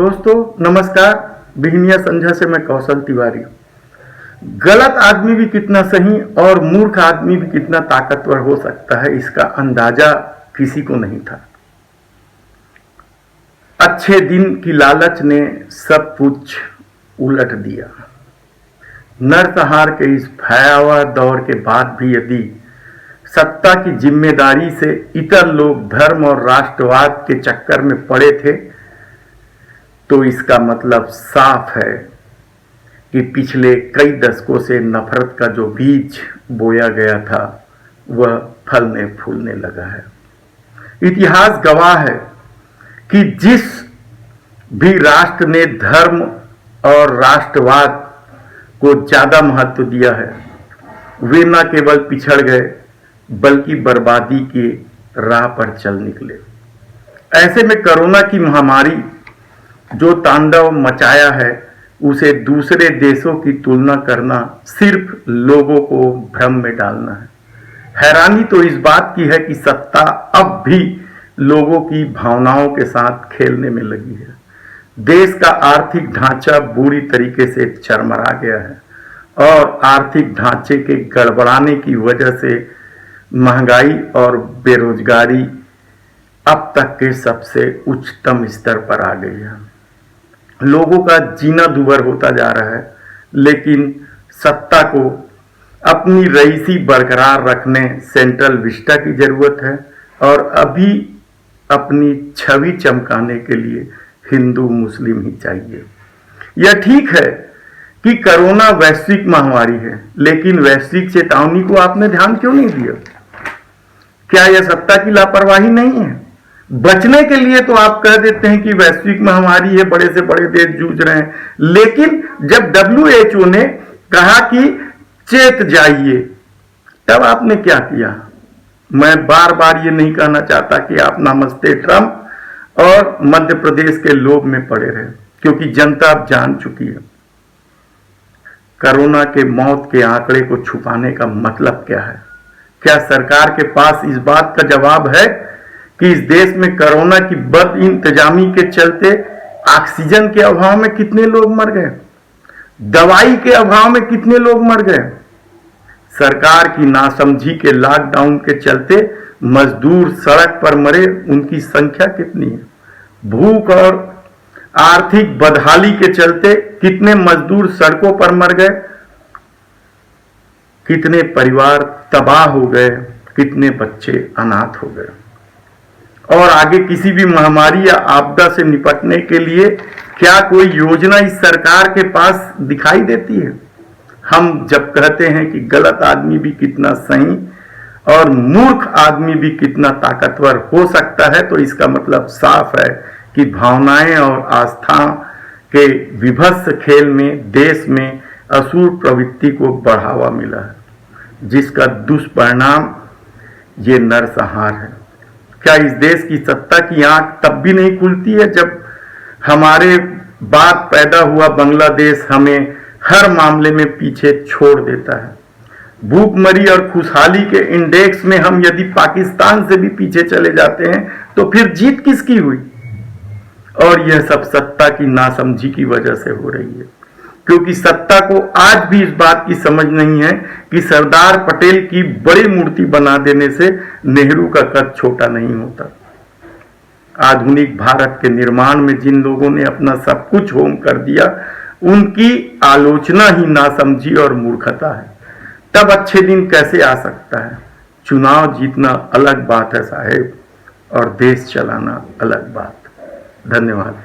दोस्तों नमस्कार। बिहनिया संझा से मैं कौशल तिवारी। गलत आदमी भी कितना सही और मूर्ख आदमी भी कितना ताकतवर हो सकता है, इसका अंदाजा किसी को नहीं था। अच्छे दिन की लालच ने सब कुछ उलट दिया। नरसंहार के इस भयावह दौर के बाद भी यदि सत्ता की जिम्मेदारी से इतर लोग धर्म और राष्ट्रवाद के चक्कर में पड़े थे, तो इसका मतलब साफ है कि पिछले कई दशकों से नफरत का जो बीज बोया गया था वह फलने फूलने लगा है। इतिहास गवाह है कि जिस भी राष्ट्र ने धर्म और राष्ट्रवाद को ज्यादा महत्व दिया है, वे न केवल पिछड़ गए बल्कि बर्बादी की राह पर चल निकले। ऐसे में कोरोना की महामारी जो तांडव मचाया है, उसे दूसरे देशों की तुलना करना सिर्फ लोगों को भ्रम में डालना है। हैरानी तो इस बात की है कि सत्ता अब भी लोगों की भावनाओं के साथ खेलने में लगी है। देश का आर्थिक ढांचा बुरी तरीके से चरमरा गया है और आर्थिक ढांचे के गड़बड़ाने की वजह से महंगाई और बेरोजगारी अब तक के सबसे उच्चतम स्तर पर आ गई है। लोगों का जीना दूभर होता जा रहा है, लेकिन सत्ता को अपनी रईसी बरकरार रखने सेंट्रल विस्टा की जरूरत है और अभी अपनी छवि चमकाने के लिए हिंदू मुस्लिम ही चाहिए। यह ठीक है कि कोरोना वैश्विक महामारी है, लेकिन वैश्विक चेतावनी को आपने ध्यान क्यों नहीं दिया? क्या यह सत्ता की लापरवाही नहीं है? बचने के लिए तो आप कह देते हैं कि वैश्विक महामारी है, बड़े से बड़े देश जूझ रहे हैं, लेकिन जब WHO ने कहा कि चेत जाइए, तब आपने क्या किया? मैं बार बार ये नहीं कहना चाहता कि आप नमस्ते ट्रंप और मध्य प्रदेश के लोभ में पड़े रहे, क्योंकि जनता अब जान चुकी है कोरोना के मौत के आंकड़े को छुपाने का मतलब क्या है। क्या सरकार के पास इस बात का जवाब है कि इस देश में कोरोना की बद इंतजामी के चलते ऑक्सीजन के अभाव में कितने लोग मर गए, दवाई के अभाव में कितने लोग मर गए, सरकार की नासमझी के लॉकडाउन के चलते मजदूर सड़क पर मरे, उनकी संख्या कितनी है, भूख और आर्थिक बदहाली के चलते कितने मजदूर सड़कों पर मर गए, कितने परिवार तबाह हो गए, कितने बच्चे अनाथ हो गए। और आगे किसी भी महामारी या आपदा से निपटने के लिए क्या कोई योजना इस सरकार के पास दिखाई देती है? हम जब कहते हैं कि गलत आदमी भी कितना सही और मूर्ख आदमी भी कितना ताकतवर हो सकता है, तो इसका मतलब साफ है कि भावनाएं और आस्था के विभत्स खेल में देश में असुर प्रवृत्ति को बढ़ावा मिला है, जिसका दुष्परिणाम ये नरसंहार है। क्या इस देश की सत्ता की आंख तब भी नहीं खुलती है जब हमारे बाद पैदा हुआ बांग्लादेश हमें हर मामले में पीछे छोड़ देता है? भूखमरी और खुशहाली के इंडेक्स में हम यदि पाकिस्तान से भी पीछे चले जाते हैं, तो फिर जीत किसकी हुई? और यह सब सत्ता की नासमझी की वजह से हो रही है, क्योंकि सत्ता को आज भी इस बात की समझ नहीं है कि सरदार पटेल की बड़ी मूर्ति बना देने से नेहरू का कद छोटा नहीं होता। आधुनिक भारत के निर्माण में जिन लोगों ने अपना सब कुछ होम कर दिया, उनकी आलोचना ही नासमझी और मूर्खता है। तब अच्छे दिन कैसे आ सकता है? चुनाव जीतना अलग बात है साहेब, और देश चलाना अलग बात। धन्यवाद।